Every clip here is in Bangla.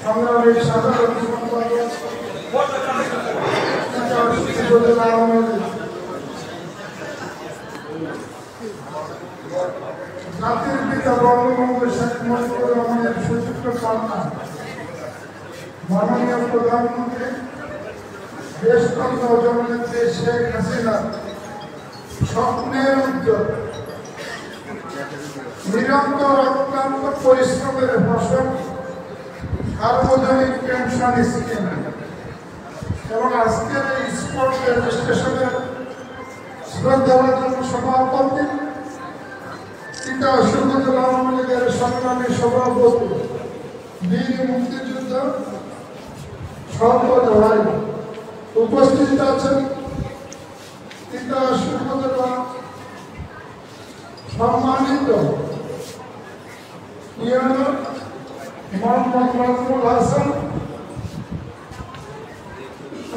সংগ্রামের সাধারণ জাতির পিতা বঙ্গবন্ধু শেখ মুজিবুর রহমানের সুযোগ্য কন্যা মাননীয় প্রধানমন্ত্রী দেশতন্ত্র জননেত্রী শেখ হাসিনা স্বপ্নের উদ্যোগ নিরন্তর অক্লান্ত পরিশ্রমের ফসল সার্বজনীন পেনশন স্কিম এবং আজকের এই স্পোর্টস রেজিস্ট্রেশনের শ্রদ্ধাভাজন সভাপতি পিতা সুগতলা আওয়ামী লীগের সংগ্রামী সভাপতি বীর মুক্তিযুদ্ধ সম্পদ ভাই উপস্থিত আছেন পিতা সুগতলা সম্মানিত মোহাম্মদ নাজমুল হাসান,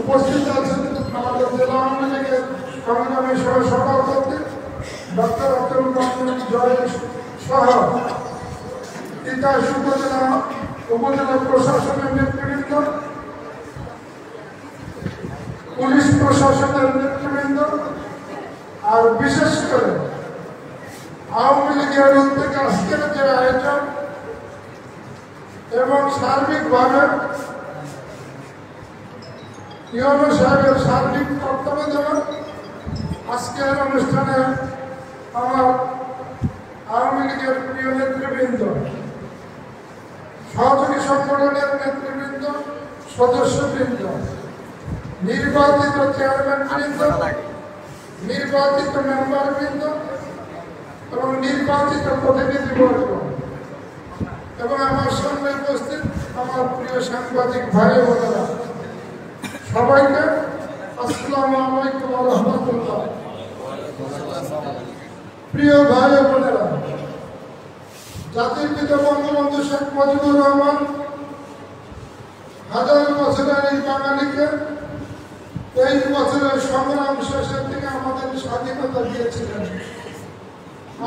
উপস্থিত আছেন আমাদের জেলা আওয়ামী লীগের সংগ্রামী সভাপতি ডক্টর আব্দুল রহমান জয় সহ পিতা উপজেলা প্রশাসনের নেতৃবৃন্দ, পুলিশ প্রশাসনের নেতৃবৃন্দ, আর বিশেষ করে আওয়ামী লীগের উদ্যোগে আজকের যে আয়োজন এবং সার্বিকভাবে ইউনো সাহেবের সার্বিক তত্ত্বাবধানে আজকের অনুষ্ঠানে আমার আওয়ামী লীগের প্রিয় নেতৃবৃন্দ, সহযোগী সংগঠনের নেতৃবৃন্দ, সদস্যবৃন্দ, নির্বাচিত চেয়ারম্যানবৃন্দ, নির্বাচিত মেম্বারবৃন্দ এবং নির্বাচিত প্রতিনিধিবর্গ এবং আমার সামনে উপস্থিত আমার প্রিয় সাংবাদিক ভাই বোনেরা, সবাইকে আসসালামু আলাইকুম ওয়া রাহমাতুল্লাহ। প্রিয় ভাই বোনেরা, জাতির পিতা বঙ্গবন্ধু শেখ মুজিবুর রহমান হাজার বছরের এই বাঙালিকে 23 বছরের সংগ্রাম শেষের দিকে আমাদের স্বাধীনতা দিয়েছিলেন।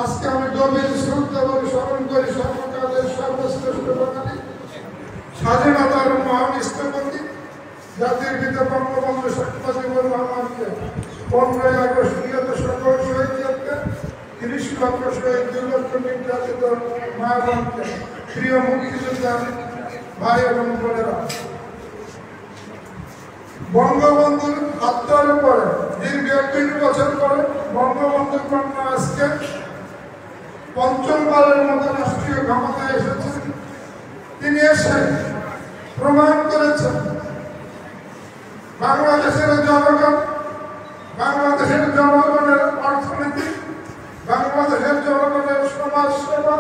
আজকে আমি গভীর শ্রদ্ধা এবং স্মরণ করি সর্বকালের সর্বশ্রেষ্ঠ বাঙালি স্বাধীনতার মহান স্থপতি জাতির পিতা বঙ্গবন্ধু শেখ মুজিবুর রহমানকে 15ই আগস্ট নিহত সকল শহীদদেরকে, 30 লক্ষ শহীদ, 2 লক্ষ নির্যাতিত মা বোনকে, প্রিয় মুক্তিযোদ্ধা ভাই এবং বোনেরা, বঙ্গবন্ধুর হত্যার পরে দীর্ঘ 3 বছর পরে বঙ্গবন্ধুর কন্যা আজকে পঞ্চমবারের মতো রাষ্ট্রীয় ক্ষমতায় এসেছেন। তিনি এসে প্রমাণ করেছেন বাংলাদেশের জনগণ, বাংলাদেশের জনগণের অর্থনীতি, বাংলাদেশের জনগণের সমাজ সেবা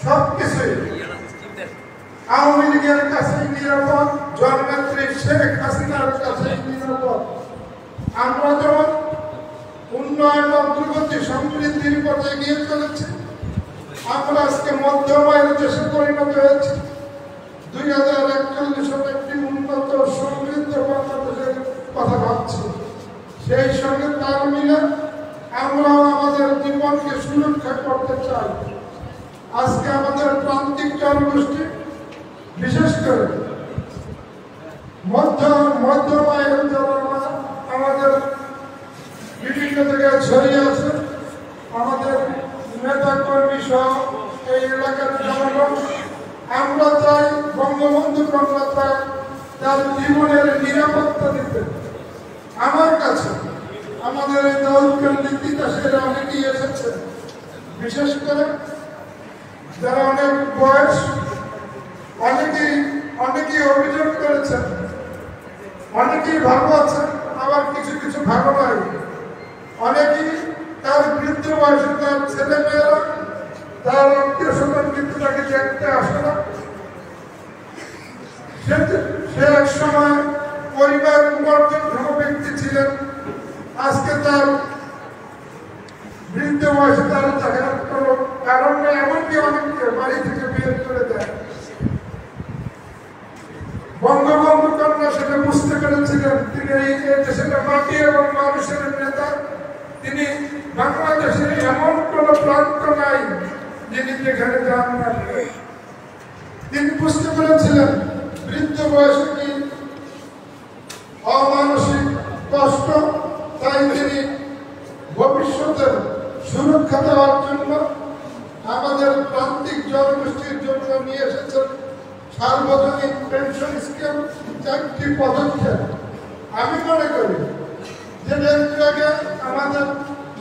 সবকিছুই আওয়ামী লীগের কাছে নিরাপদ, জননেত্রী শেখ হাসিনার কাছে নিরাপদ। আমরা যেমন উন্নয়ন, অগ্রগতি, সমৃদ্ধির পথে এগিয়ে চলেছি, আমরা আজকে মধ্যমায়ের দেশে পরিণত হয়েছি। 2041 সালে একটি উন্নত সমৃদ্ধ বাংলাদেশের কথা ভাবছি। সেই সঙ্গে তাল মিলে আমরাও আমাদের জীবনকে সুরক্ষা করতে চাই। আজকে আমাদের প্রান্তিক জনগোষ্ঠী, বিশেষ করে মধ্যমায়ের যারা আমাদের বিভিন্ন জায়গায় ছড়িয়ে আছে, আমাদের নেতা কর্মী সহ এই এলাকার জনগণ, আমরা চাই বঙ্গবন্ধু কন্যা চাই তার জীবনের নিরাপত্তা দিতে। আমার কাছে আমাদের এই দৌড়কের নীতিদাসের অনেকেই এসেছে, বিশেষ করে যারা অনেক বয়স, অনেকেই অভিযোগ করেছেন, অনেকেই ভালো আছেন, আবার কিছু কিছু ভালো নয়। অনেকেই তার বৃদ্ধ বয়সে তার ছেলে মেয়েরা, তার আত্মীয় স্বজন কিন্তু তাকে দেখতে আসে না। সে এক সময় পরিবার উপার্জনক্ষম ব্যক্তি ছিলেন, আজকে তার বৃদ্ধ বয়সে তার দেখার কোনো কারণ নেই, এমনকি অনেককে বাড়ি থেকে বের করে দেয়। বঙ্গবন্ধু কন্যা সেটা বুঝতে পেরেছিলেন। তিনি এই দেশের মাটি এবং মানুষের নেতা। তিনি বাংলাদেশের এমন কোন প্রান্ত নাই যিনি যেখানে যান না, বুঝতে পেরেছিলেন বৃদ্ধ বয়সে কি অমানসিক কষ্ট, তাই তিনি ভবিষ্যতের সুরক্ষা দেওয়ার জন্য আমাদের প্রান্তিক জনগোষ্ঠীর জন্য নিয়ে এসেছেন সার্বজনীন পেনশন স্কিম, 4টি পদক্ষেপ। আমি মনে করি যে একটু আগে আমাদের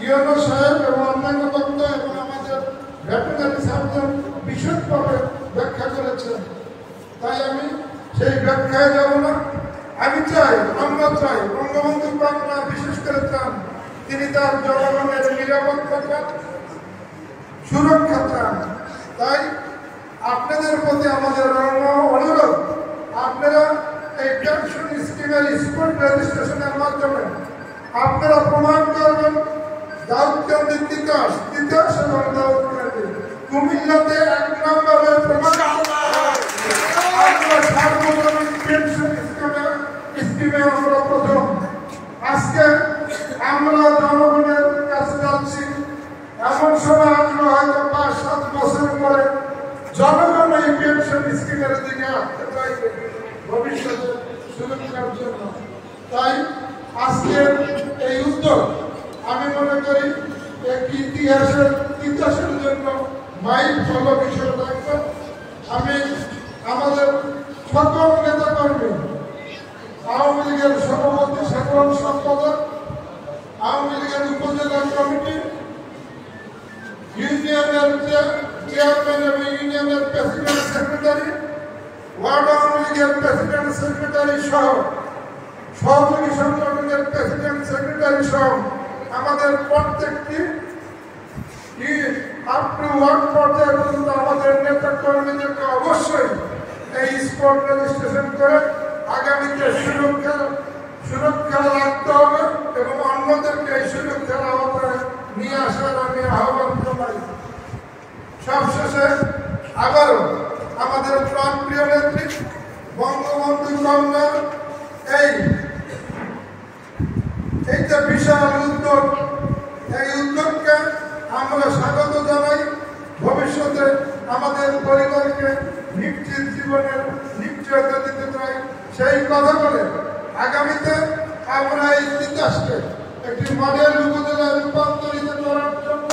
ইউনো সাহেব এবং অন্যান্য বক্তা এবং আমাদের ভেটেরিনারি সার্জন বিশদভাবে ব্যাখ্যা করেছেন, তাই আমি সেই ব্যাখ্যায় যাব না। আমি চাই, আমরা চাই, বঙ্গবন্ধু কন্যা বিশেষ করে চান তিনি তার জনগণের নিরাপত্তা চান, সুরক্ষা চান। তাই আপনাদের প্রতি আমাদের অনুরোধ, আপনারা এই পেনশন স্কিমের স্পট রেজিস্ট্রেশনের মাধ্যমে আপনারা প্রমাণ করবেন দাউদকান্দির তিতাস এবং দাউদকান্দি কুমিল্লাতে 1 নম্বরে প্রমাণ আমরা সার্বজনীন পেনশন স্কিমে আমরা প্রথম। আজকে আমরা জনগণের কাছে যাচ্ছি, এমন সময় আসলো হয়তো 5-7 বছর পরে জনগণ এই পেনশন স্কিমের দিকে আসতে চাইবে ভবিষ্যতে সুরক্ষার জন্য। তাই আজকের এই উদ্যোগ আমি মনে করি একটি ইতিহাসের জন্য মাইল ফলক হিসেবে থাকবে। আমি আমাদের সকল নেতা কর্মী, আওয়ামী লীগের সভাপতি, সাধারণ সম্পাদক, আওয়ামী লীগের উপজেলা কমিটি, ইউনিয়নের চেয়ারম্যান এবং ইউনিয়নের প্রেসিডেন্ট সেক্রেটারি, ওয়ার্ড আওয়ামী লীগের প্রেসিডেন্ট সেক্রেটারি সহ সহযোগী সংগঠনের প্রেসিডেন্ট সেক্রেটারি সহ আমাদের প্রত্যেকটি আপনি ওয়ার্ড পর্যায়ে পর্যন্ত আমাদের নেতা কর্মীদেরকে অবশ্যই এই স্পট রেজিস্ট্রেশন করে আগামীতে সুরক্ষা রাখতে হবে এবং অন্যদেরকে এই সুরক্ষার আওতায় নিয়ে আসার আমি আহ্বান জানাই। সবশেষে আবারও আমাদের প্রাণপ্রিয় নেত্রী বঙ্গবন্ধু কন্যার এই যে বিশাল উদ্যোগ, এই উদ্যোগকে আমরা স্বাগত জানাই। ভবিষ্যতে আমাদের পরিবারকে নিশ্চিত জীবনের নিশ্চয়তা দিতে চাই। সেই কথা বলে আগামীতে আমরা এই তিতাসকে একটি মডেল উপজেলায় রূপান্তরিত করার জন্য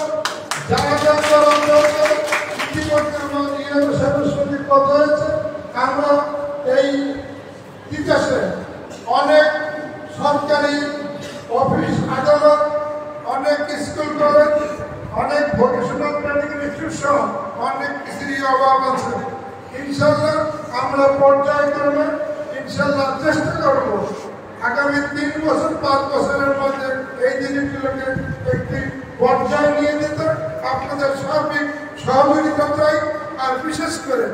যারা যা করার দরকার ইতিমধ্যে আমার ইউনিয়ন সদস্যদের কথা হয়েছে। আমরা এই তিতাসে অনেক সরকারি অফিস আদালত, অনেক স্কুল কলেজ, অনেক ভোকেশনাল ট্রেনিং ইনস্টিটিউট সহ অনেক কিছুরই অভাব আছে। ইনশাল্লাহ আমরা পর্যায়ক্রমে ইনশাল্লাহ চেষ্টা করব আগামী 3 বছর 5 বছরের মধ্যে এই জিনিসগুলোকে একটি পর্যায়ে নিয়ে যেতে আপনাদের সার্বিক সহযোগিতা চাই। আর বিশেষ করে